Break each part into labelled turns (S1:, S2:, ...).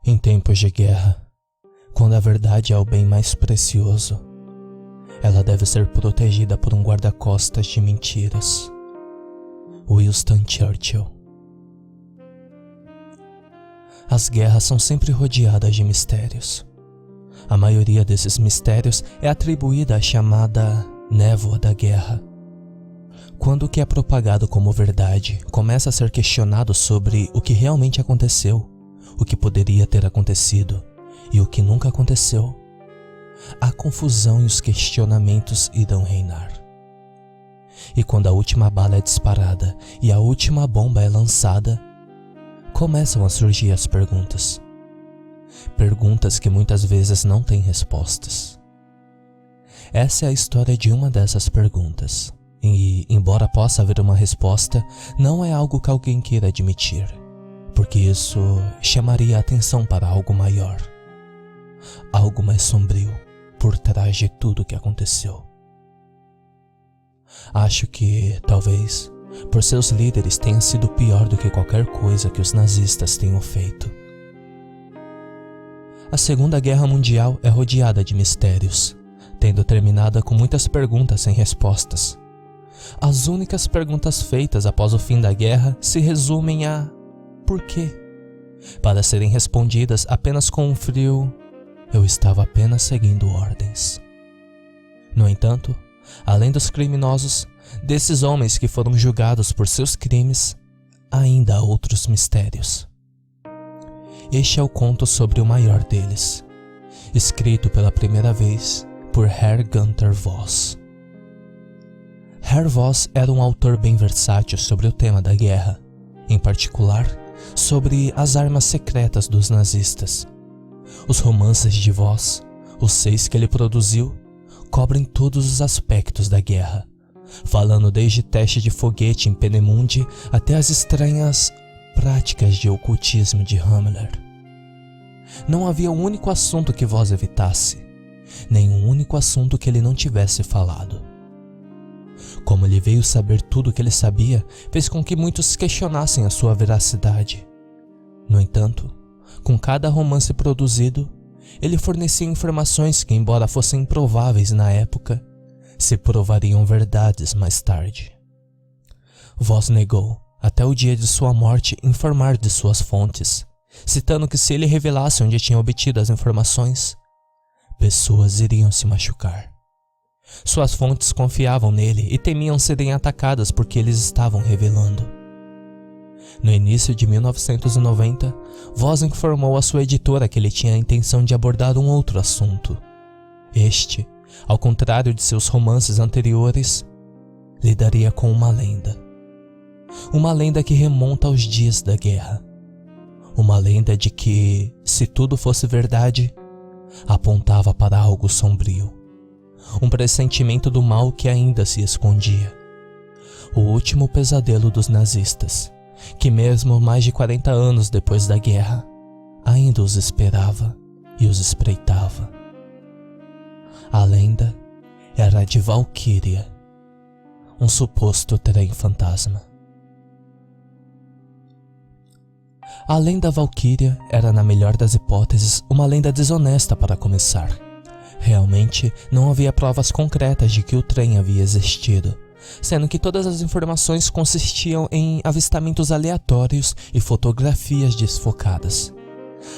S1: Em tempos de guerra, quando a verdade é o bem mais precioso, ela deve ser protegida por um guarda-costas de mentiras. Winston Churchill. As guerras são sempre rodeadas de mistérios. A maioria desses mistérios é atribuída à chamada névoa da guerra. Quando o que é propagado como verdade começa a ser questionado sobre o que realmente aconteceu, o que poderia ter acontecido e o que nunca aconteceu, a confusão e os questionamentos irão reinar. E quando a última bala é disparada e a última bomba é lançada, começam a surgir as perguntas. Perguntas que muitas vezes não têm respostas. Essa é a história de uma dessas perguntas. E, embora possa haver uma resposta, não é algo que alguém queira admitir, porque isso chamaria a atenção para algo maior, algo mais sombrio por trás de tudo que aconteceu. Acho que, talvez, por seus líderes tenha sido pior do que qualquer coisa que os nazistas tenham feito. A Segunda Guerra Mundial é rodeada de mistérios, tendo terminado com muitas perguntas sem respostas. As únicas perguntas feitas após o fim da guerra se resumem a por quê? Para serem respondidas apenas com um frio "eu estava apenas seguindo ordens". No entanto, além dos criminosos, desses homens que foram julgados por seus crimes, ainda há outros mistérios. Este é o conto sobre o maior deles, escrito pela primeira vez por Herr Günther Voss. Herr Voss era um autor bem versátil sobre o tema da guerra, em particular sobre as armas secretas dos nazistas. Os romances de Voss, os 6 que ele produziu, cobrem todos os aspectos da guerra, falando desde teste de foguete em Peenemünde até as estranhas práticas de ocultismo de Himmler. Não havia um único assunto que Voss evitasse, nem um único assunto que ele não tivesse falado. Como ele veio saber tudo o que ele sabia, fez com que muitos questionassem a sua veracidade. No entanto, com cada romance produzido, ele fornecia informações que, embora fossem improváveis na época, se provariam verdades mais tarde. Voss negou, até o dia de sua morte, informar de suas fontes, citando que se ele revelasse onde tinha obtido as informações, pessoas iriam se machucar. Suas fontes confiavam nele e temiam serem atacadas porque eles estavam revelando. No início de 1990, Voss informou a sua editora que ele tinha a intenção de abordar um outro assunto. Este, ao contrário de seus romances anteriores, lidaria com uma lenda. Uma lenda que remonta aos dias da guerra. Uma lenda de que, se tudo fosse verdade, apontava para algo sombrio. Um pressentimento do mal que ainda se escondia. O último pesadelo dos nazistas, que mesmo mais de 40 anos depois da guerra, ainda os esperava e os espreitava. A lenda era a de Valkyria, um suposto trem fantasma. A lenda Valkyria era, na melhor das hipóteses, uma lenda desonesta para começar. Realmente, não havia provas concretas de que o trem havia existido, sendo que todas as informações consistiam em avistamentos aleatórios e fotografias desfocadas.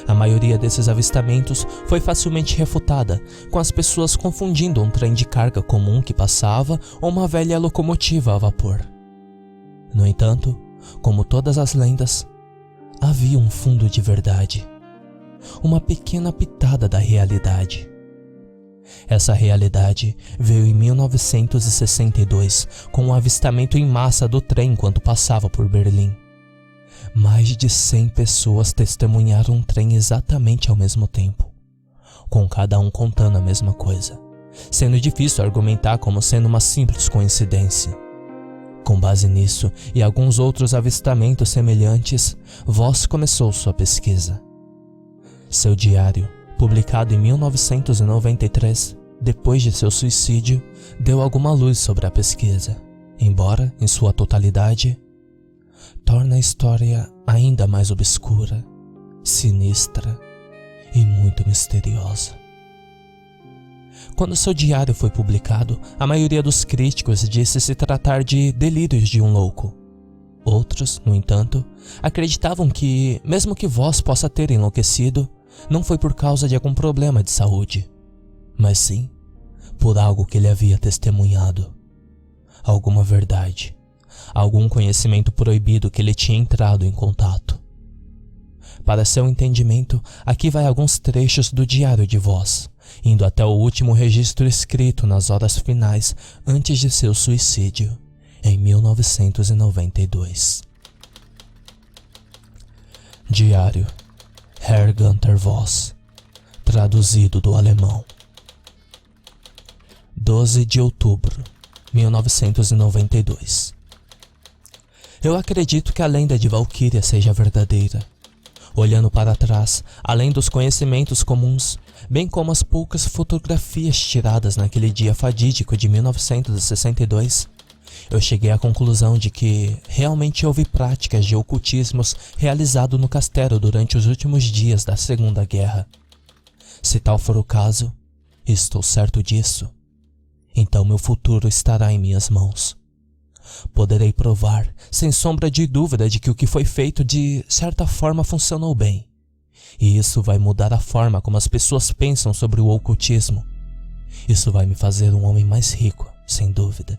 S1: A maioria desses avistamentos foi facilmente refutada, com as pessoas confundindo um trem de carga comum que passava ou uma velha locomotiva a vapor. No entanto, como todas as lendas, havia um fundo de verdade, uma pequena pitada da realidade. Essa realidade veio em 1962 com o avistamento em massa do trem enquanto passava por Berlim. Mais de 100 pessoas testemunharam um trem exatamente ao mesmo tempo, com cada um contando a mesma coisa, sendo difícil argumentar como sendo uma simples coincidência. Com base nisso e alguns outros avistamentos semelhantes, Voss começou sua pesquisa. Seu diário, publicado em 1993, depois de seu suicídio, deu alguma luz sobre a pesquisa, embora, em sua totalidade, torna a história ainda mais obscura, sinistra e muito misteriosa. Quando seu diário foi publicado, a maioria dos críticos disse se tratar de delírios de um louco. Outros, no entanto, acreditavam que, mesmo que Voss possa ter enlouquecido, não foi por causa de algum problema de saúde, mas sim por algo que ele havia testemunhado. Alguma verdade, algum conhecimento proibido que ele tinha entrado em contato. Para seu entendimento, aqui vai alguns trechos do diário de Voss, indo até o último registro escrito nas horas finais antes de seu suicídio, em 1992. Diário Herr Günther Voss, traduzido do alemão. 12 de outubro, 1992. Eu acredito que a lenda de Valquíria seja verdadeira. Olhando para trás, além dos conhecimentos comuns, bem como as poucas fotografias tiradas naquele dia fatídico de 1962, eu cheguei à conclusão de que realmente houve práticas de ocultismos realizado no castelo durante os últimos dias da Segunda Guerra. Se tal for o caso, e estou certo disso, então meu futuro estará em minhas mãos. Poderei provar, sem sombra de dúvida, de que o que foi feito de certa forma funcionou bem. E isso vai mudar a forma como as pessoas pensam sobre o ocultismo. Isso vai me fazer um homem mais rico, sem dúvida.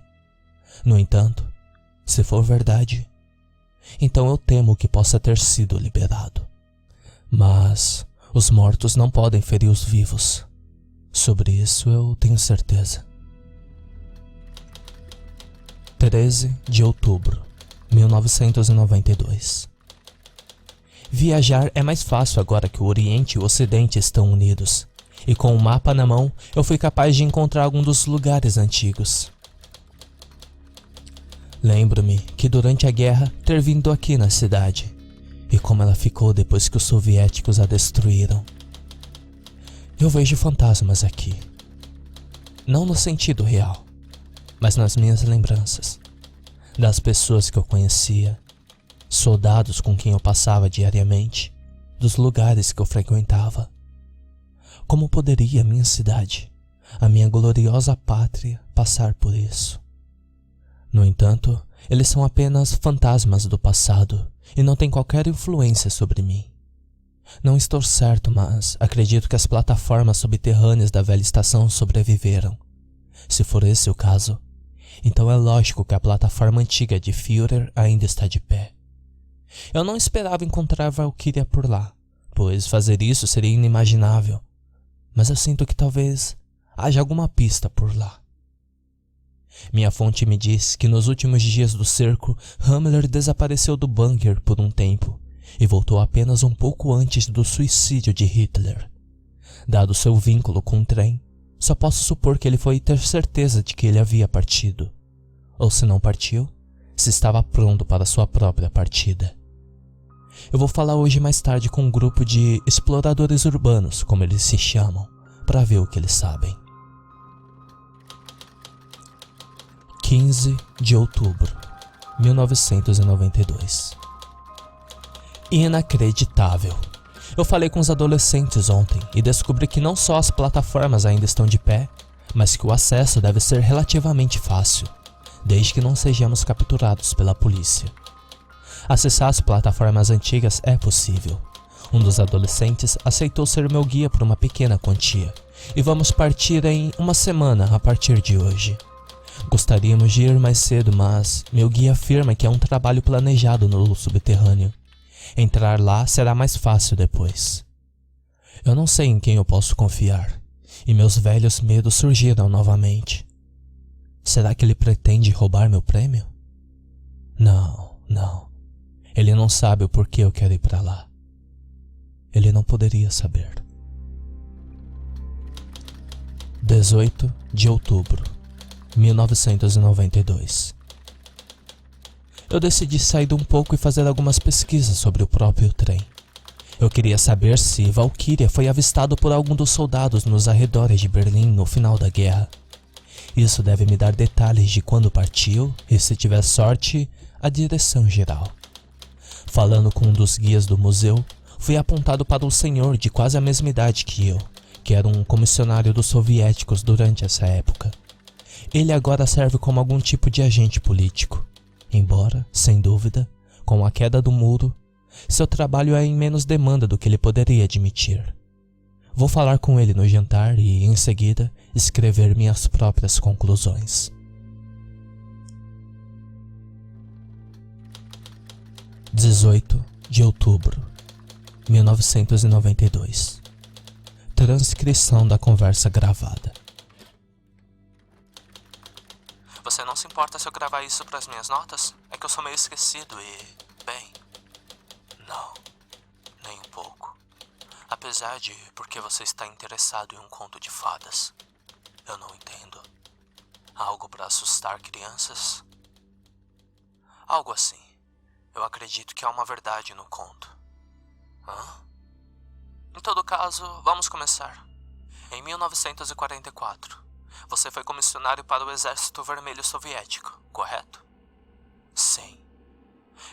S1: No entanto, se for verdade, então eu temo que possa ter sido liberado. Mas os mortos não podem ferir os vivos. Sobre isso eu tenho certeza. 13 de outubro, 1992. Viajar é mais fácil agora que o Oriente e o Ocidente estão unidos, e com o mapa na mão eu fui capaz de encontrar algum dos lugares antigos. Lembro-me que durante a guerra ter vindo aqui na cidade, e como ela ficou depois que os soviéticos a destruíram. Eu vejo fantasmas aqui, não no sentido real, mas nas minhas lembranças, das pessoas que eu conhecia, soldados com quem eu passava diariamente, dos lugares que eu frequentava. Como poderia a minha cidade, a minha gloriosa pátria, passar por isso? No entanto, eles são apenas fantasmas do passado e não têm qualquer influência sobre mim. Não estou certo, mas acredito que as plataformas subterrâneas da velha estação sobreviveram. Se for esse o caso, então é lógico que a plataforma antiga de Führer ainda está de pé. Eu não esperava encontrar Valquíria por lá, pois fazer isso seria inimaginável, mas eu sinto que talvez haja alguma pista por lá. Minha fonte me diz que nos últimos dias do cerco, Himmler desapareceu do bunker por um tempo e voltou apenas um pouco antes do suicídio de Hitler. Dado seu vínculo com o trem, só posso supor que ele foi ter certeza de que ele havia partido. Ou se não partiu, se estava pronto para sua própria partida. Eu vou falar hoje mais tarde com um grupo de exploradores urbanos, como eles se chamam, para ver o que eles sabem. 15 de outubro, 1992. Inacreditável! Eu falei com os adolescentes ontem e descobri que não só as plataformas ainda estão de pé, mas que o acesso deve ser relativamente fácil, desde que não sejamos capturados pela polícia. Acessar as plataformas antigas é possível. Um dos adolescentes aceitou ser meu guia por uma pequena quantia, e vamos partir em uma semana a partir de hoje. Gostaríamos de ir mais cedo, mas meu guia afirma que é um trabalho planejado no subterrâneo. Entrar lá será mais fácil depois. Eu não sei em quem eu posso confiar, e meus velhos medos surgiram novamente. Será que ele pretende roubar meu prêmio? Não. Ele não sabe o porquê eu quero ir para lá. Ele não poderia saber. 18 de outubro, 1992. Eu decidi sair um pouco e fazer algumas pesquisas sobre o próprio trem. Eu queria saber se Valquíria foi avistado por algum dos soldados nos arredores de Berlim no final da guerra. Isso deve me dar detalhes de quando partiu e, se tiver sorte, a direção geral. Falando com um dos guias do museu, Fui apontado para um senhor de quase a mesma idade que eu, que era um comissionário dos soviéticos durante essa época. Ele agora serve como algum tipo de agente político. Embora, sem dúvida, com a queda do muro, seu trabalho é em menos demanda do que ele poderia admitir. Vou falar com ele no jantar e, em seguida, escrever minhas próprias conclusões. – 18 de outubro, 1992. Transcrição da conversa gravada. Você não se importa se eu gravar isso para as minhas notas? É que eu sou meio esquecido e... bem... não, nem um pouco. Apesar de porque você está interessado em um conto de fadas. Eu não entendo. Algo para assustar crianças? Algo assim. Eu acredito que há uma verdade no conto. Hã? Em todo caso, vamos começar. Em 1944, você foi comissionário para o Exército Vermelho Soviético, correto? Sim.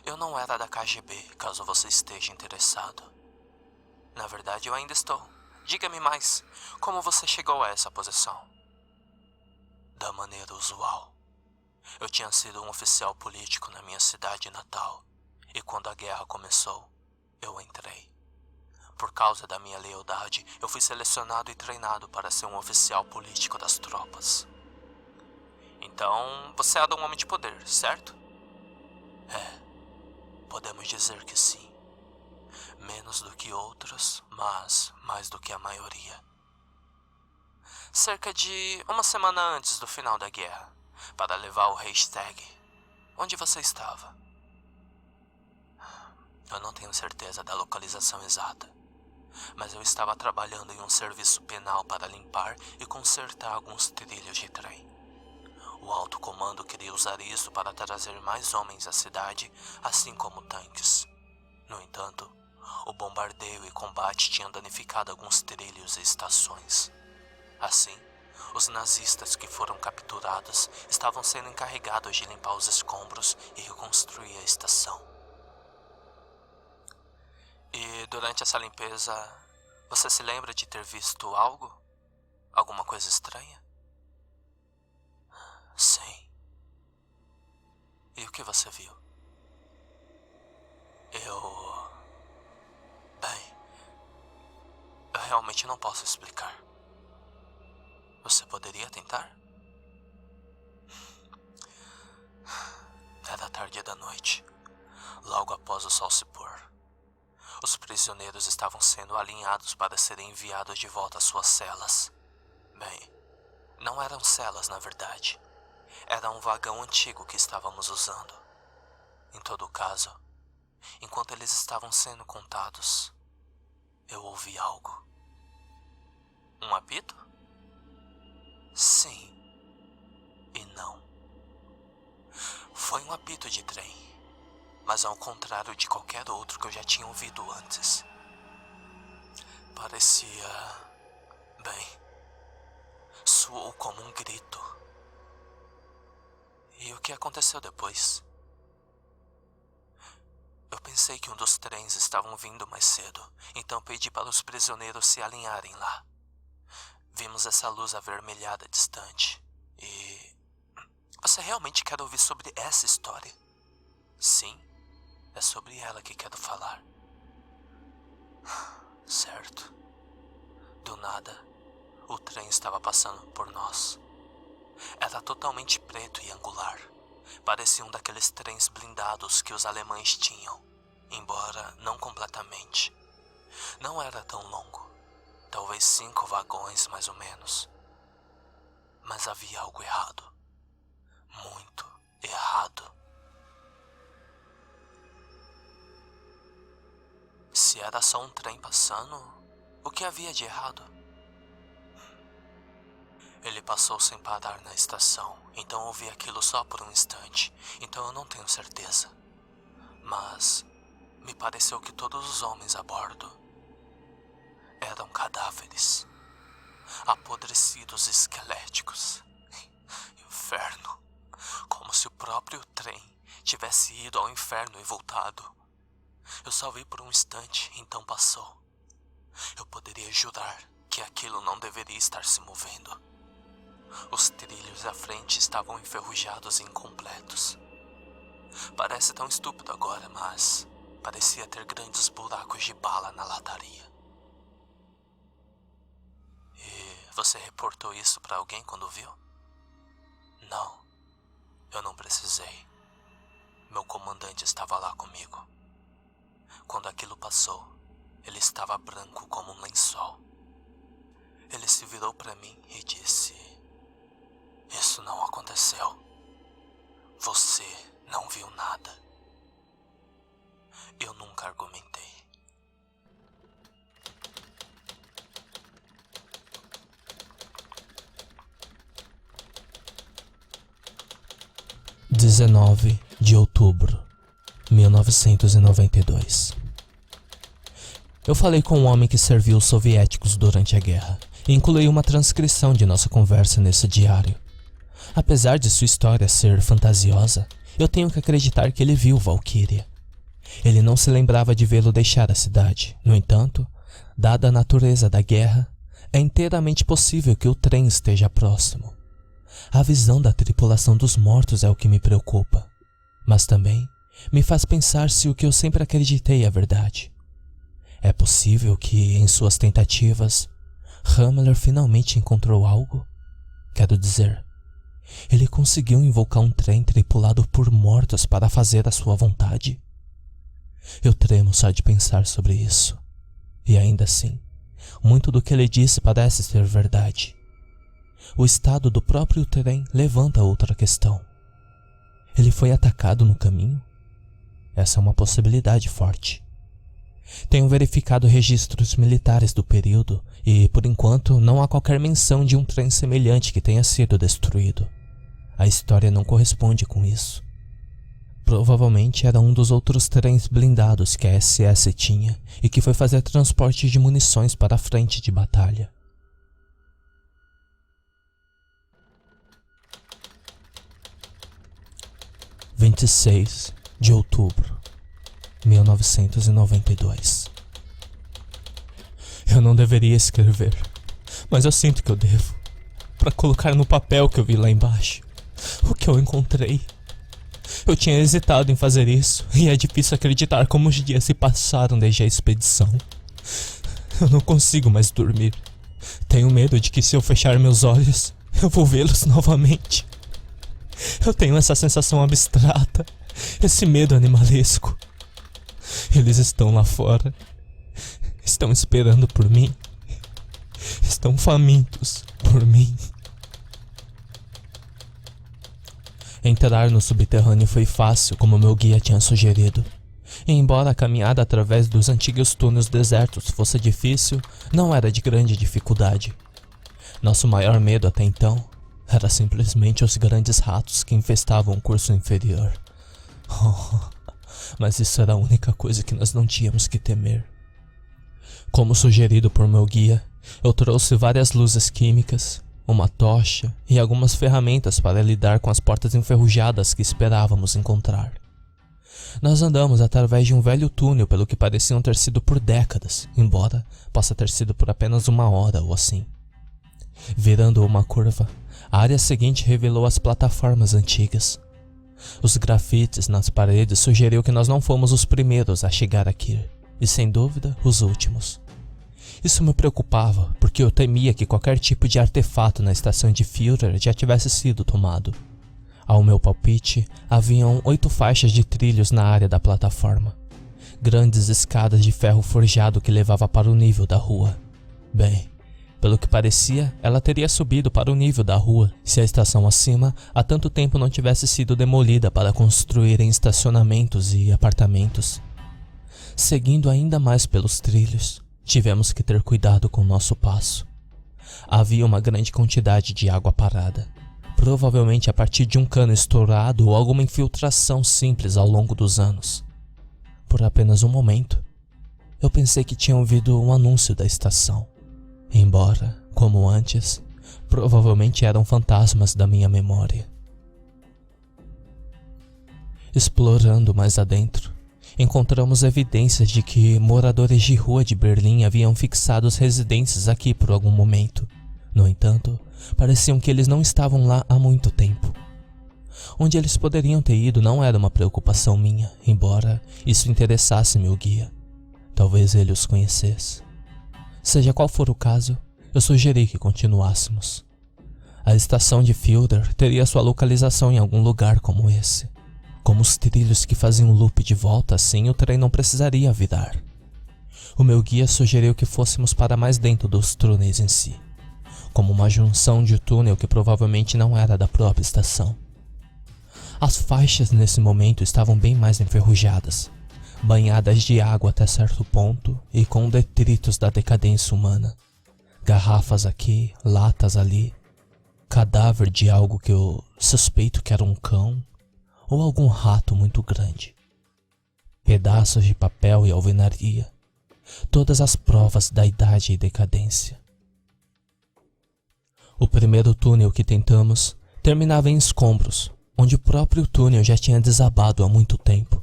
S1: Eu não era da KGB, caso você esteja interessado. Na verdade, eu ainda estou. Diga-me mais, como você chegou a essa posição? Da maneira usual. Eu tinha sido um oficial político na minha cidade natal, e quando a guerra começou, eu entrei. Por causa da minha lealdade, eu fui selecionado e treinado para ser um oficial político das tropas. Então, você era um homem de poder, certo? Podemos dizer que sim. Menos do que outros, mas mais do que a maioria. Cerca de uma semana antes do final da guerra, para levar o Reichstag, onde você estava? Eu não tenho certeza da localização exata, mas eu estava trabalhando em um serviço penal para limpar e consertar alguns trilhos de trem. O alto comando queria usar isso para trazer mais homens à cidade, assim como tanques. No entanto, o bombardeio e combate tinham danificado alguns trilhos e estações. Assim, os nazistas que foram capturados estavam sendo encarregados de limpar os escombros e reconstruir a estação. E durante essa limpeza, você se lembra de ter visto algo? Alguma coisa estranha? Sim. E o que você viu? Bem, eu realmente não posso explicar. Você poderia tentar? Era tarde da noite, logo após o sol se pôr. Os prisioneiros estavam sendo alinhados para serem enviados de volta às suas celas. Bem, não eram celas na verdade. Era um vagão antigo que estávamos usando. Em todo caso, enquanto eles estavam sendo contados, eu ouvi algo. Um apito? Sim e não. Foi um apito de trem, mas ao contrário de qualquer outro que eu já tinha ouvido antes. Parecia... bem, soou como um grito. E o que aconteceu depois? Eu pensei que um dos trens estavam vindo mais cedo, então pedi para os prisioneiros se alinharem lá. Vimos essa luz avermelhada distante e... Você realmente quer ouvir sobre essa história? Sim, é sobre ela que quero falar. Certo. Do nada, o trem estava passando por nós. Era totalmente preto e angular. Parecia um daqueles trens blindados que os alemães tinham, embora não completamente. Não era tão longo, talvez 5 vagões mais ou menos. Mas havia algo errado. Muito errado. Se era só um trem passando, o que havia de errado? Ele passou sem parar na estação, então ouvi aquilo só por um instante, então eu não tenho certeza. Mas me pareceu que todos os homens a bordo eram cadáveres, apodrecidos esqueléticos. Inferno, como se o próprio trem tivesse ido ao inferno e voltado. Eu só vi por um instante, então passou. Eu poderia jurar que aquilo não deveria estar se movendo. Os trilhos à frente estavam enferrujados e incompletos. Parece tão estúpido agora, mas parecia ter grandes buracos de bala na lataria. E você reportou isso para alguém quando viu? Não, eu não precisei. Meu comandante estava lá comigo. Quando aquilo passou, ele estava branco como um lençol. Ele se virou para mim e disse: "Isso não aconteceu. Você não viu nada." Eu nunca argumentei. (19 de outubro, 1992) Eu falei com um homem que serviu os soviéticos durante a guerra e incluí uma transcrição de nossa conversa nesse diário. Apesar de sua história ser fantasiosa, eu tenho que acreditar que ele viu Valkyria. Ele não se lembrava de vê-lo deixar a cidade. No entanto, dada a natureza da guerra, é inteiramente possível que o trem esteja próximo. A visão da tripulação dos mortos é o que me preocupa, mas também me faz pensar se o que eu sempre acreditei é verdade. É possível que, em suas tentativas, Himmler finalmente encontrou algo? Quero dizer, ele conseguiu invocar um trem tripulado por mortos para fazer a sua vontade? Eu tremo só de pensar sobre isso. E ainda assim, muito do que ele disse parece ser verdade. O estado do próprio trem levanta outra questão. Ele foi atacado no caminho? Essa é uma possibilidade forte. Tenho verificado registros militares do período e, por enquanto, não há qualquer menção de um trem semelhante que tenha sido destruído. A história não corresponde com isso. Provavelmente era um dos outros trens blindados que a SS tinha e que foi fazer transporte de munições para a frente de batalha. (26 de outubro, 1992) Eu não deveria escrever, mas eu sinto que eu devo, para colocar no papel que eu vi lá embaixo, o que eu encontrei. Eu tinha hesitado em fazer isso, e é difícil acreditar como os dias se passaram desde a expedição. Eu não consigo mais dormir. Tenho medo de que se eu fechar meus olhos, eu vou vê-los novamente. Eu tenho essa sensação abstrata, esse medo animalesco. Eles estão lá fora. Estão esperando por mim. Estão famintos por mim. Entrar no subterrâneo foi fácil, como meu guia tinha sugerido. E embora a caminhada através dos antigos túneis desertos fosse difícil, não era de grande dificuldade. Nosso maior medo até então era simplesmente os grandes ratos que infestavam o curso inferior. Mas isso era a única coisa que nós não tínhamos que temer. Como sugerido por meu guia, eu trouxe várias luzes químicas, uma tocha e algumas ferramentas para lidar com as portas enferrujadas que esperávamos encontrar. Nós andamos através de um velho túnel pelo que pareciam ter sido por décadas, embora possa ter sido por apenas uma hora ou assim. Virando uma curva, a área seguinte revelou as plataformas antigas. Os grafites nas paredes sugeriu que nós não fomos os primeiros a chegar aqui, e sem dúvida, os últimos. Isso me preocupava, porque eu temia que qualquer tipo de artefato na estação de Führer já tivesse sido tomado. Ao meu palpite, haviam 8 faixas de trilhos na área da plataforma. Grandes escadas de ferro forjado que levava para o nível da rua. Bem, pelo que parecia, ela teria subido para o nível da rua se a estação acima há tanto tempo não tivesse sido demolida para construírem estacionamentos e apartamentos. Seguindo ainda mais pelos trilhos, tivemos que ter cuidado com nosso passo. Havia uma grande quantidade de água parada, provavelmente a partir de um cano estourado ou alguma infiltração simples ao longo dos anos. Por apenas um momento, eu pensei que tinha ouvido um anúncio da estação. Embora, como antes, provavelmente eram fantasmas da minha memória. Explorando mais adentro, encontramos evidências de que moradores de rua de Berlim haviam fixado os residentes aqui por algum momento. No entanto, pareciam que eles não estavam lá há muito tempo. Onde eles poderiam ter ido não era uma preocupação minha, embora isso interessasse meu guia. Talvez ele os conhecesse. Seja qual for o caso, eu sugeri que continuássemos. A estação de Fulda teria sua localização em algum lugar como esse. Como os trilhos que faziam loop de volta, assim o trem não precisaria virar. O meu guia sugeriu que fôssemos para mais dentro dos túneis em si, como uma junção de túnel que provavelmente não era da própria estação. As faixas nesse momento estavam bem mais enferrujadas, banhadas de água até certo ponto e com detritos da decadência humana. Garrafas aqui, latas ali, cadáver de algo que eu suspeito que era um cão ou algum rato muito grande. Pedaços de papel e alvenaria, todas as provas da idade e decadência. O primeiro túnel que tentamos terminava em escombros, onde o próprio túnel já tinha desabado há muito tempo.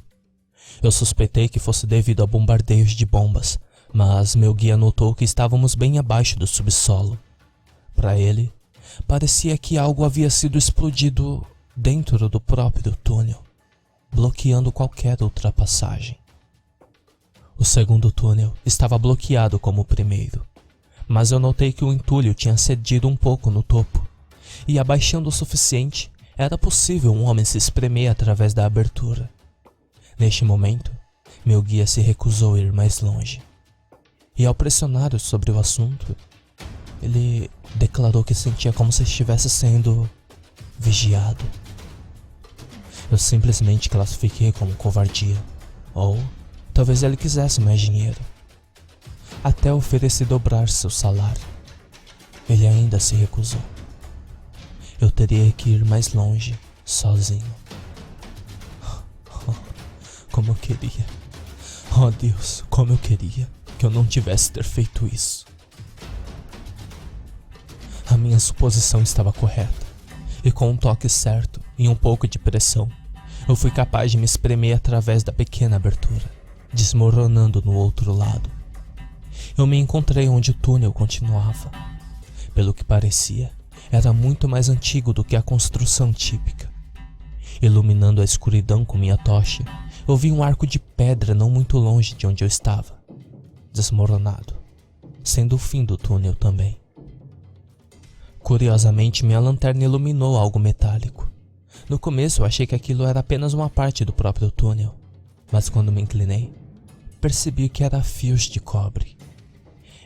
S1: Eu suspeitei que fosse devido a bombardeios de bombas, mas meu guia notou que estávamos bem abaixo do subsolo. Para ele, parecia que algo havia sido explodido dentro do próprio túnel, bloqueando qualquer ultrapassagem. O segundo túnel estava bloqueado como o primeiro, mas eu notei que o entulho tinha cedido um pouco no topo, e abaixando o suficiente, era possível um homem se espremer através da abertura. Neste momento, meu guia se recusou a ir mais longe, e ao pressioná-lo sobre o assunto, ele declarou que sentia como se estivesse sendo vigiado. Eu simplesmente classifiquei como covardia, ou talvez ele quisesse mais dinheiro. Até ofereci dobrar seu salário. Ele ainda se recusou. Eu teria que ir mais longe, sozinho. Como eu queria. Oh Deus, como eu queria que eu não tivesse ter feito isso. A minha suposição estava correta, e com um toque certo e um pouco de pressão, eu fui capaz de me espremer através da pequena abertura, desmoronando no outro lado. Eu me encontrei onde o túnel continuava. Pelo que parecia, era muito mais antigo do que a construção típica. Iluminando a escuridão com minha tocha, eu vi um arco de pedra não muito longe de onde eu estava, desmoronado, sendo o fim do túnel também. Curiosamente, minha lanterna iluminou algo metálico. No começo eu achei que aquilo era apenas uma parte do próprio túnel, mas quando me inclinei, percebi que era fios de cobre.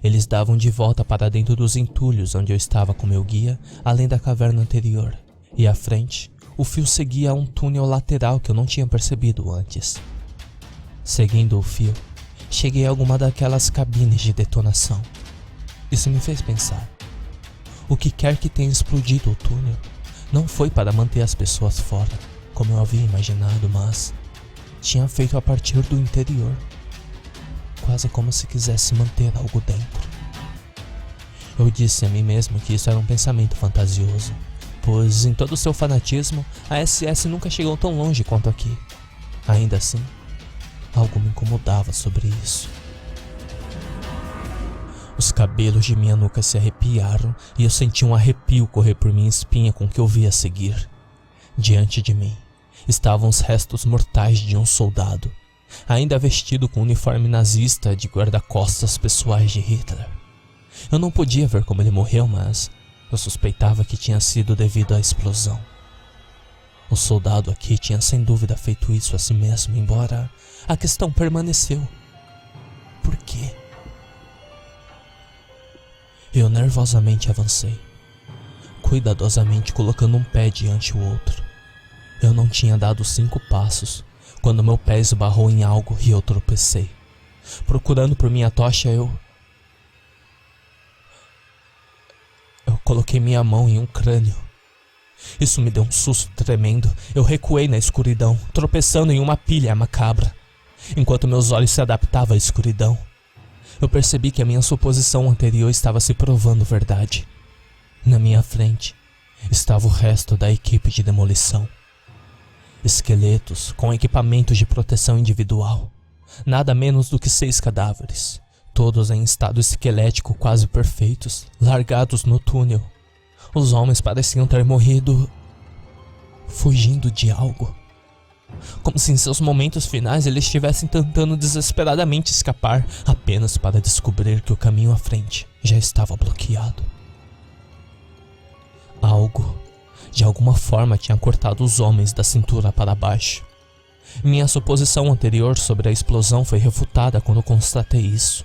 S1: Eles davam de volta para dentro dos entulhos onde eu estava com meu guia, além da caverna anterior, e à frente, o fio seguia a um túnel lateral que eu não tinha percebido antes. Seguindo o fio, cheguei a alguma daquelas cabines de detonação. Isso me fez pensar. O que quer que tenha explodido o túnel não foi para manter as pessoas fora, como eu havia imaginado, mas tinha feito a partir do interior, quase como se quisesse manter algo dentro. Eu disse a mim mesmo que isso era um pensamento fantasioso, pois em todo o seu fanatismo, a SS nunca chegou tão longe quanto aqui. Ainda assim, algo me incomodava sobre isso. Os cabelos de minha nuca se arrepiaram e eu senti um arrepio correr por minha espinha com o que eu via a seguir. Diante de mim estavam os restos mortais de um soldado, ainda vestido com o uniforme nazista de guarda-costas pessoais de Hitler. Eu não podia ver como ele morreu, mas eu suspeitava que tinha sido devido à explosão. O soldado aqui tinha sem dúvida feito isso a si mesmo, embora a questão permaneceu. Por quê? Eu nervosamente avancei, cuidadosamente colocando um pé diante o outro. Eu não tinha dado 5 passos, quando meu pé esbarrou em algo e eu tropecei. Procurando por minha tocha, eu coloquei minha mão em um crânio. Isso me deu um susto tremendo. Eu recuei na escuridão, tropeçando em uma pilha macabra. Enquanto meus olhos se adaptavam à escuridão, eu percebi que a minha suposição anterior estava se provando verdade. Na minha frente estava o resto da equipe de demolição. Esqueletos com equipamentos de proteção individual, nada menos do que 6 cadáveres, todos em estado esquelético quase perfeitos, largados no túnel. Os homens pareciam ter morrido fugindo de algo, como se em seus momentos finais eles estivessem tentando desesperadamente escapar, apenas para descobrir que o caminho à frente já estava bloqueado. Algo, de alguma forma, tinha cortado os homens da cintura para baixo. Minha suposição anterior sobre a explosão foi refutada quando constatei isso.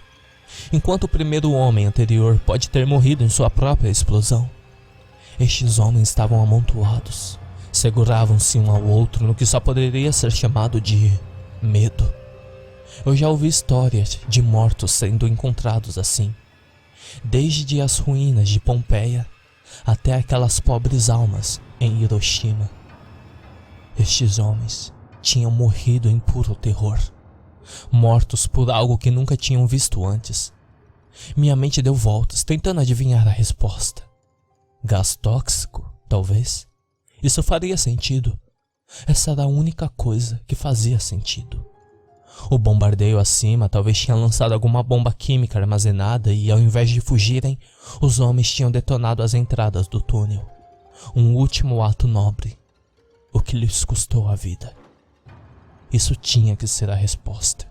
S1: Enquanto o primeiro homem anterior pode ter morrido em sua própria explosão, estes homens estavam amontoados, seguravam-se um ao outro no que só poderia ser chamado de medo. Eu já ouvi histórias de mortos sendo encontrados assim, desde as ruínas de Pompeia até aquelas pobres almas em Hiroshima. Estes homens tinham morrido em puro terror, mortos por algo que nunca tinham visto antes. Minha mente deu voltas, tentando adivinhar a resposta. Gás tóxico, talvez? Isso faria sentido. Essa era a única coisa que fazia sentido. O bombardeio acima talvez tinha lançado alguma bomba química armazenada e, ao invés de fugirem, os homens tinham detonado as entradas do túnel. Um último ato nobre, o que lhes custou a vida. Isso tinha que ser a resposta.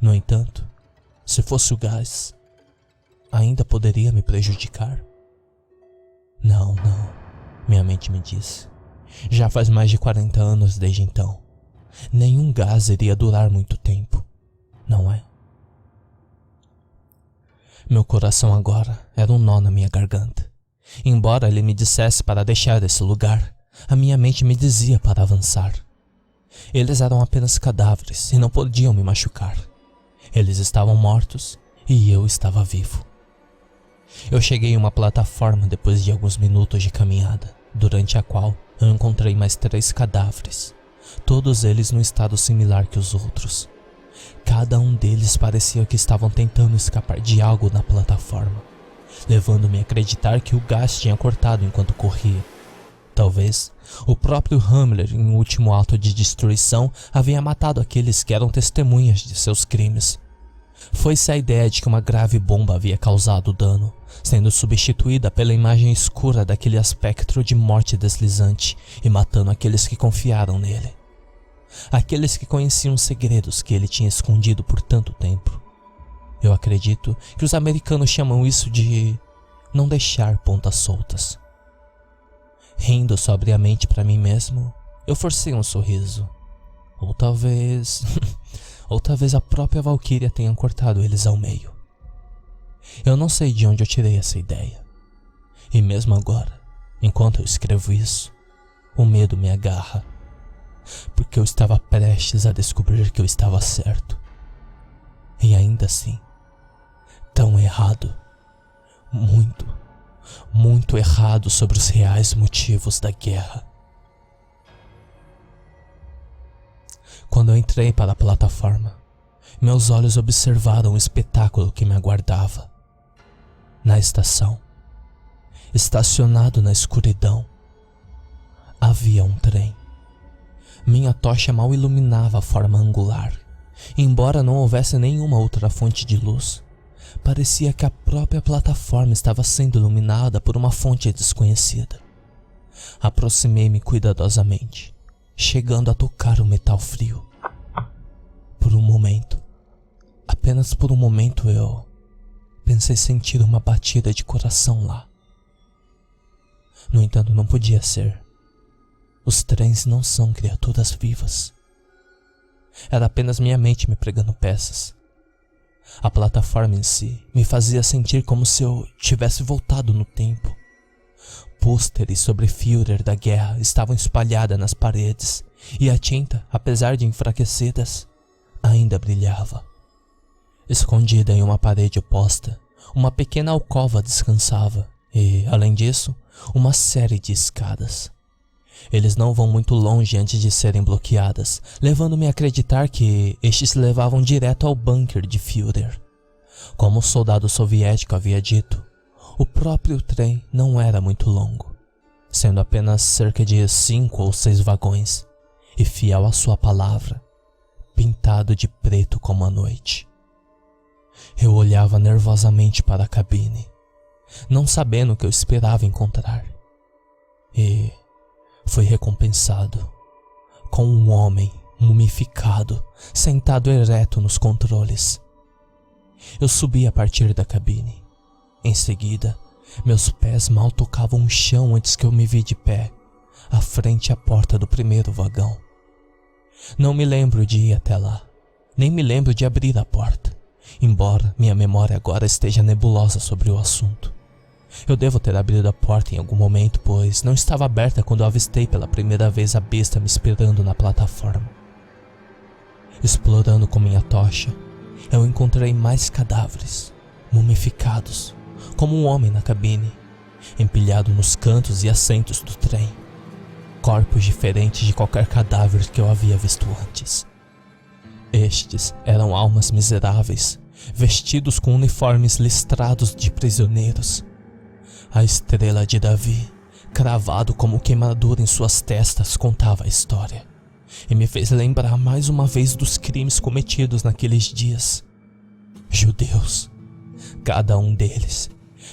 S1: No entanto, se fosse o gás, ainda poderia me prejudicar? Não, minha mente me disse. Já faz mais de 40 anos desde então. Nenhum gás iria durar muito tempo, não é? Meu coração agora era um nó na minha garganta. Embora ele me dissesse para deixar esse lugar, a minha mente me dizia para avançar. Eles eram apenas cadáveres e não podiam me machucar. Eles estavam mortos e eu estava vivo. Eu cheguei em uma plataforma depois de alguns minutos de caminhada, durante a qual eu encontrei mais 3 cadáveres, todos eles num estado similar que os outros. Cada um deles parecia que estavam tentando escapar de algo na plataforma, levando-me a acreditar que o gás tinha cortado enquanto corria. Talvez o próprio Himmler, em último ato de destruição, havia matado aqueles que eram testemunhas de seus crimes. Foi-se a ideia de que uma grave bomba havia causado o dano, sendo substituída pela imagem escura daquele espectro de morte deslizante e matando aqueles que confiaram nele. Aqueles que conheciam os segredos que ele tinha escondido por tanto tempo. Eu acredito que os americanos chamam isso de não deixar pontas soltas. Rindo sobriamente para mim mesmo, eu forcei um sorriso. Ou talvez a própria Valkyria tenha cortado eles ao meio. Eu não sei de onde eu tirei essa ideia. E mesmo agora, enquanto eu escrevo isso, o medo me agarra. Porque eu estava prestes a descobrir que eu estava certo. E ainda assim, tão errado. Muito errado sobre os reais motivos da guerra. Quando eu entrei para a plataforma, meus olhos observaram o espetáculo que me aguardava. Na estação, estacionado na escuridão, havia um trem. Minha tocha mal iluminava a forma angular. Embora não houvesse nenhuma outra fonte de luz, parecia que a própria plataforma estava sendo iluminada por uma fonte desconhecida. Aproximei-me cuidadosamente, chegando a tocar o metal frio. Por um momento, apenas por um momento, eu pensei sentir uma batida de coração lá. No entanto, não podia ser. Os trens não são criaturas vivas. Era apenas minha mente me pregando peças. A plataforma em si me fazia sentir como se eu tivesse voltado no tempo. Pôsteres sobre Führer da guerra estavam espalhadas nas paredes, e a tinta, apesar de enfraquecidas, ainda brilhava. Escondida em uma parede oposta, uma pequena alcova descansava e, além disso, uma série de escadas. Eles não vão muito longe antes de serem bloqueadas, levando-me a acreditar que estes levavam direto ao bunker de Führer. Como o soldado soviético havia dito, o próprio trem não era muito longo, sendo apenas cerca de 5 ou 6 vagões, e fiel à sua palavra, pintado de preto como a noite. Eu olhava nervosamente para a cabine, não sabendo o que eu esperava encontrar. E fui recompensado com um homem mumificado, sentado ereto nos controles. Eu subi a partir da cabine. Em seguida, meus pés mal tocavam o chão antes que eu me vi de pé, à frente à porta do primeiro vagão. Não me lembro de ir até lá, nem me lembro de abrir a porta, embora minha memória agora esteja nebulosa sobre o assunto. Eu devo ter abrido a porta em algum momento, pois não estava aberta quando eu avistei pela primeira vez a besta me esperando na plataforma. Explorando com minha tocha, eu encontrei mais cadáveres, mumificados, como um homem na cabine, empilhado nos cantos e assentos do trem. Corpos diferentes de qualquer cadáver que eu havia visto antes. Estes eram almas miseráveis, vestidos com uniformes listrados de prisioneiros. A estrela de Davi, cravado como queimadura em suas testas, contava a história, e me fez lembrar mais uma vez dos crimes cometidos naqueles dias. Judeus, cada um deles,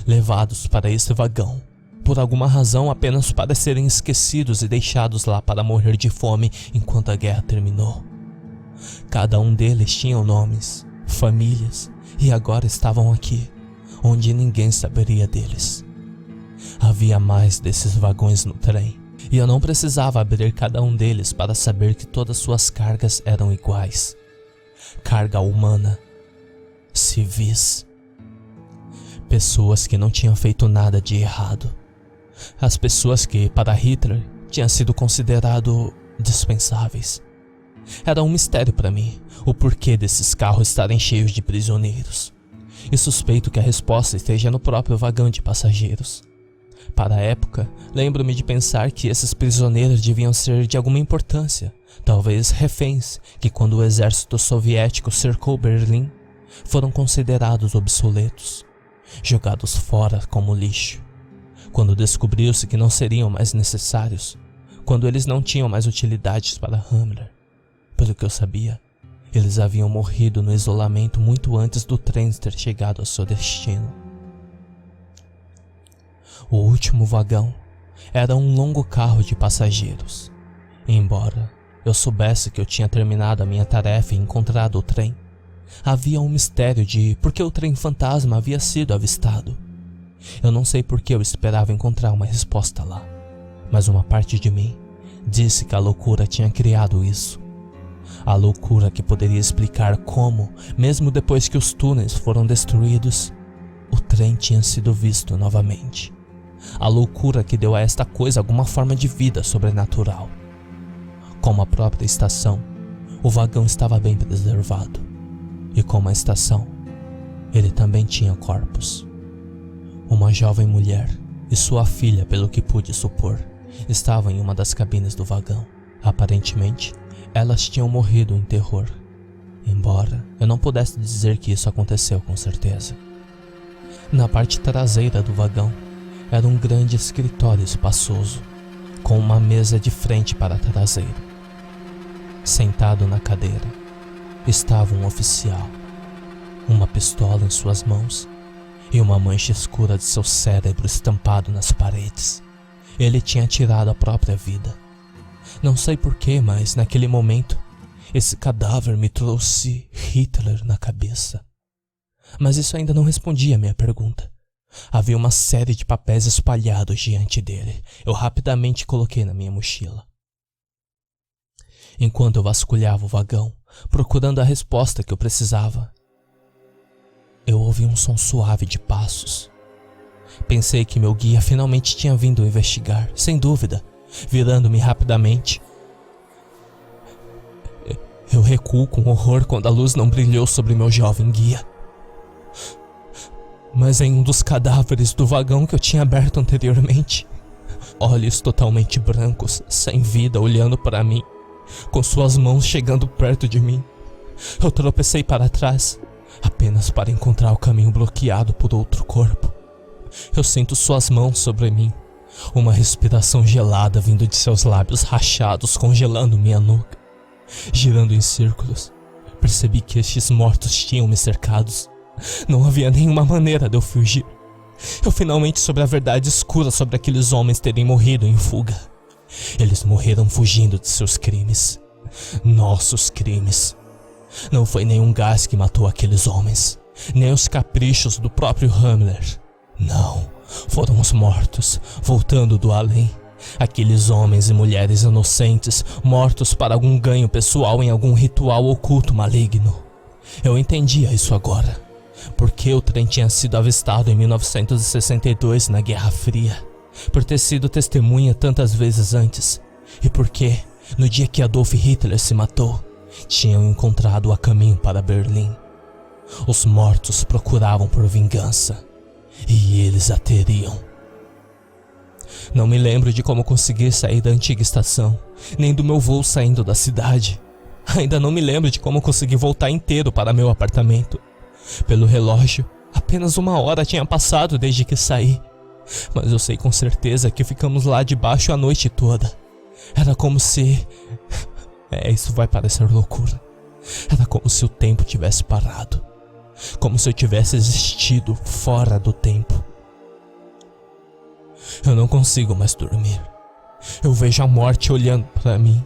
S1: levados para esse vagão, por alguma razão apenas para serem esquecidos e deixados lá para morrer de fome enquanto a guerra terminou. Cada um deles tinha nomes, famílias, e agora estavam aqui, onde ninguém saberia deles. Havia mais desses vagões no trem, e eu não precisava abrir cada um deles para saber que todas suas cargas eram iguais. Carga humana, civis. Pessoas que não tinham feito nada de errado. As pessoas que, para Hitler, tinham sido consideradas dispensáveis. Era um mistério para mim o porquê desses carros estarem cheios de prisioneiros. E suspeito que a resposta esteja no próprio vagão de passageiros. Para a época, lembro-me de pensar que esses prisioneiros deviam ser de alguma importância, talvez reféns que, quando o exército soviético cercou Berlim, foram considerados obsoletos, jogados fora como lixo. Quando descobriu-se que não seriam mais necessários, quando eles não tinham mais utilidades para Himmler. Pelo que eu sabia, eles haviam morrido no isolamento muito antes do trem ter chegado ao seu destino. O último vagão era um longo carro de passageiros. Embora eu soubesse que eu tinha terminado a minha tarefa e encontrado o trem, havia um mistério de por que o trem fantasma havia sido avistado. Eu não sei por que eu esperava encontrar uma resposta lá, mas uma parte de mim disse que a loucura tinha criado isso. A loucura que poderia explicar como, mesmo depois que os túneis foram destruídos, o trem tinha sido visto novamente. A loucura que deu a esta coisa alguma forma de vida sobrenatural. Como a própria estação, o vagão estava bem preservado. E como a estação, ele também tinha corpos. Uma jovem mulher e sua filha, pelo que pude supor, estavam em uma das cabines do vagão. Aparentemente, elas tinham morrido em terror, embora eu não pudesse dizer que isso aconteceu com certeza. Na parte traseira do vagão, era um grande escritório espaçoso, com uma mesa de frente para a traseira. Sentado na cadeira, estava um oficial, uma pistola em suas mãos e uma mancha escura de seu cérebro estampado nas paredes. Ele tinha tirado a própria vida. Não sei porquê, mas naquele momento, esse cadáver me trouxe Hitler na cabeça. Mas isso ainda não respondia a minha pergunta. Havia uma série de papéis espalhados diante dele. Eu rapidamente coloquei na minha mochila. Enquanto eu vasculhava o vagão, procurando a resposta que eu precisava, eu ouvi um som suave de passos. Pensei que meu guia finalmente tinha vindo investigar, sem dúvida, virando-me rapidamente. Eu recuo com horror quando a luz não brilhou sobre meu jovem guia. Mas em um dos cadáveres do vagão que eu tinha aberto anteriormente, olhos totalmente brancos, sem vida, olhando para mim, com suas mãos chegando perto de mim. Eu tropecei para trás, apenas para encontrar o caminho bloqueado por outro corpo. Eu sinto suas mãos sobre mim, uma respiração gelada vindo de seus lábios rachados, congelando minha nuca, girando em círculos. percebi que estes mortos tinham me cercados. Não havia nenhuma maneira de eu fugir. Eu finalmente soube a verdade escura sobre aqueles homens terem morrido em fuga. Eles morreram fugindo de seus crimes. Nossos crimes. Não foi nenhum gás que matou aqueles homens, nem os caprichos do próprio Himmler. Não, foram os mortos, voltando do além. Aqueles homens e mulheres inocentes, mortos para algum ganho pessoal em algum ritual oculto maligno. Eu entendia isso agora. Porque o trem tinha sido avistado em 1962 na Guerra Fria, por ter sido testemunha tantas vezes antes, e porque, no dia que Adolf Hitler se matou, tinham encontrado a caminho para Berlim. Os mortos procuravam por vingança, e eles a teriam. Não me lembro de como consegui sair da antiga estação, nem do meu voo saindo da cidade. Ainda não me lembro de como consegui voltar inteiro para meu apartamento. Pelo relógio, apenas 1 hora tinha passado desde que saí. Mas eu sei com certeza que ficamos lá debaixo a noite toda. Era como se... isso vai parecer loucura. Era como se o tempo tivesse parado. Como se eu tivesse existido fora do tempo. Eu não consigo mais dormir. Eu vejo a morte olhando para mim.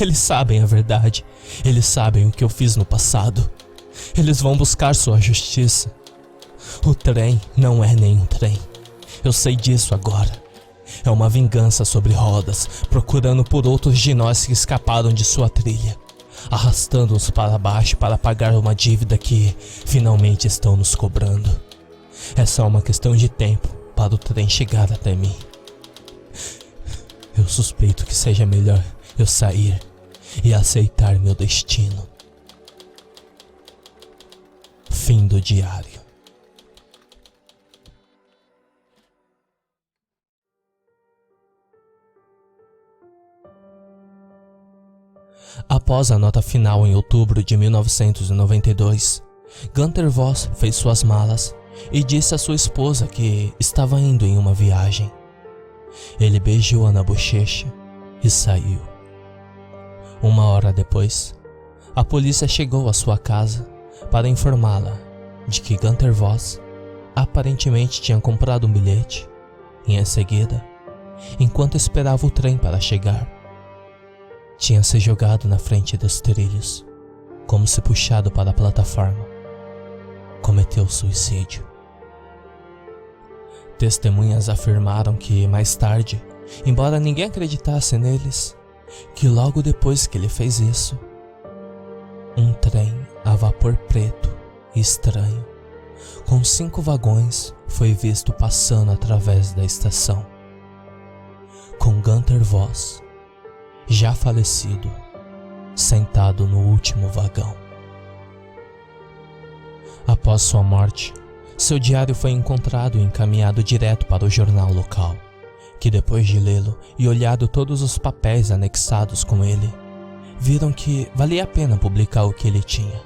S1: Eles sabem a verdade. Eles sabem o que eu fiz no passado. Eles vão buscar sua justiça. O trem não é nenhum trem. Eu sei disso agora. É uma vingança sobre rodas, procurando por outros de nós que escaparam de sua trilha, arrastando-nos para baixo para pagar uma dívida que finalmente estão nos cobrando. É só uma questão de tempo para o trem chegar até mim. Eu suspeito que seja melhor eu sair e aceitar meu destino. Fim do diário. Após a nota final em outubro de 1992, Günter Voss fez suas malas e disse à sua esposa que estava indo em uma viagem. Ele beijou-a na bochecha e saiu. 1 hora depois, a polícia chegou à sua casa para informá-la de que Günter Voss aparentemente tinha comprado um bilhete e, em seguida, enquanto esperava o trem para chegar, tinha se jogado na frente dos trilhos, como se puxado para a plataforma. Cometeu suicídio. Testemunhas afirmaram que, mais tarde, embora ninguém acreditasse neles, que logo depois que ele fez isso, um trem a vapor preto e estranho, com 5 vagões, foi visto passando através da estação, com Günter Voss, já falecido, sentado no último vagão. Após sua morte, seu diário foi encontrado e encaminhado direto para o jornal local, que depois de lê-lo e olhado todos os papéis anexados com ele, viram que valia a pena publicar o que ele tinha.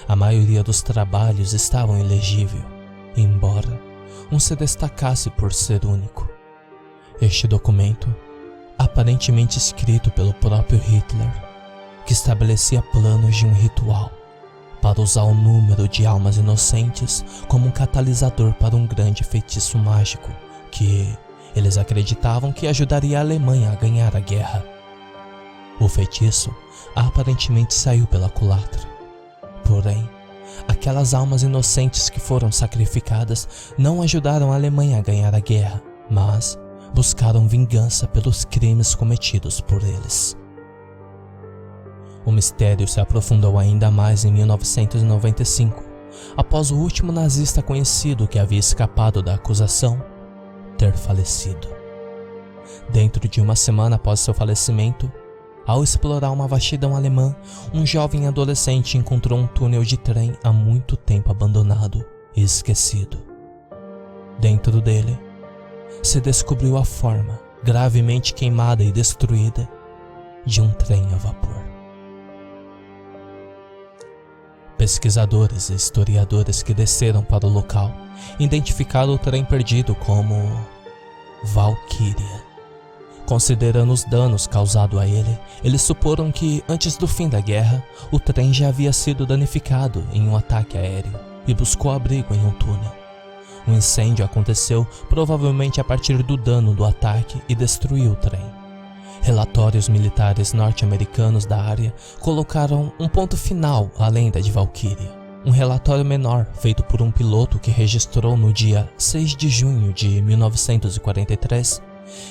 S1: A maioria dos trabalhos estavam ilegível, embora um se destacasse por ser único. Este documento, aparentemente escrito pelo próprio Hitler, que estabelecia planos de um ritual para usar o número de almas inocentes como um catalisador para um grande feitiço mágico que eles acreditavam que ajudaria a Alemanha a ganhar a guerra. O feitiço aparentemente saiu pela culatra. Porém, aquelas almas inocentes que foram sacrificadas não ajudaram a Alemanha a ganhar a guerra, mas buscaram vingança pelos crimes cometidos por eles. O mistério se aprofundou ainda mais em 1995, após o último nazista conhecido que havia escapado da acusação ter falecido. Dentro de 1 semana após seu falecimento, ao explorar uma vastidão alemã, um jovem adolescente encontrou um túnel de trem há muito tempo abandonado e esquecido. Dentro dele, se descobriu a forma, gravemente queimada e destruída, de um trem a vapor. Pesquisadores e historiadores que desceram para o local identificaram o trem perdido como Valkyria, Considerando os danos causados a ele, eles suporam que, antes do fim da guerra, o trem já havia sido danificado em um ataque aéreo e buscou abrigo em um túnel. O incêndio aconteceu provavelmente a partir do dano do ataque e destruiu o trem. Relatórios militares norte-americanos da área colocaram um ponto final à lenda de Valkyria. Um relatório menor feito por um piloto que registrou no dia 6 de junho de 1943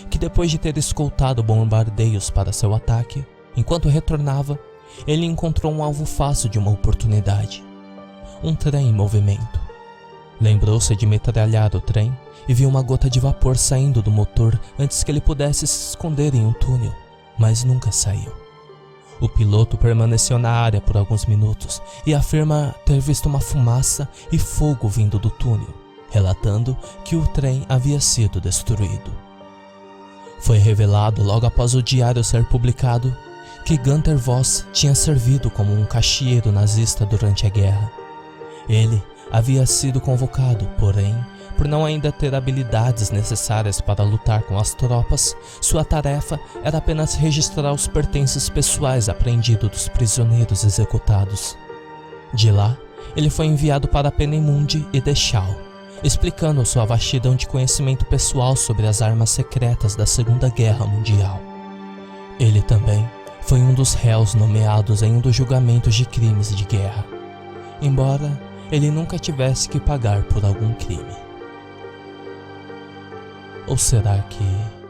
S1: que depois de ter escoltado bombardeios para seu ataque, enquanto retornava, ele encontrou um alvo fácil de uma oportunidade. Um trem em movimento. Lembrou-se de metralhar o trem e viu uma gota de vapor saindo do motor antes que ele pudesse se esconder em um túnel, mas nunca saiu. O piloto permaneceu na área por alguns minutos e afirma ter visto uma fumaça e fogo vindo do túnel, relatando que o trem havia sido destruído. Foi revelado logo após o diário ser publicado que Günter Voss tinha servido como um caixeiro nazista durante a guerra. Ele havia sido convocado, porém, por não ainda ter habilidades necessárias para lutar com as tropas, sua tarefa era apenas registrar os pertences pessoais apreendidos dos prisioneiros executados. De lá, ele foi enviado para Peenemünde e Dachau, explicando sua vastidão de conhecimento pessoal sobre as armas secretas da Segunda Guerra Mundial. Ele também foi um dos réus nomeados em um dos julgamentos de crimes de guerra, embora ele nunca tivesse que pagar por algum crime. Ou será que,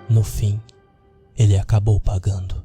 S1: no fim, ele acabou pagando?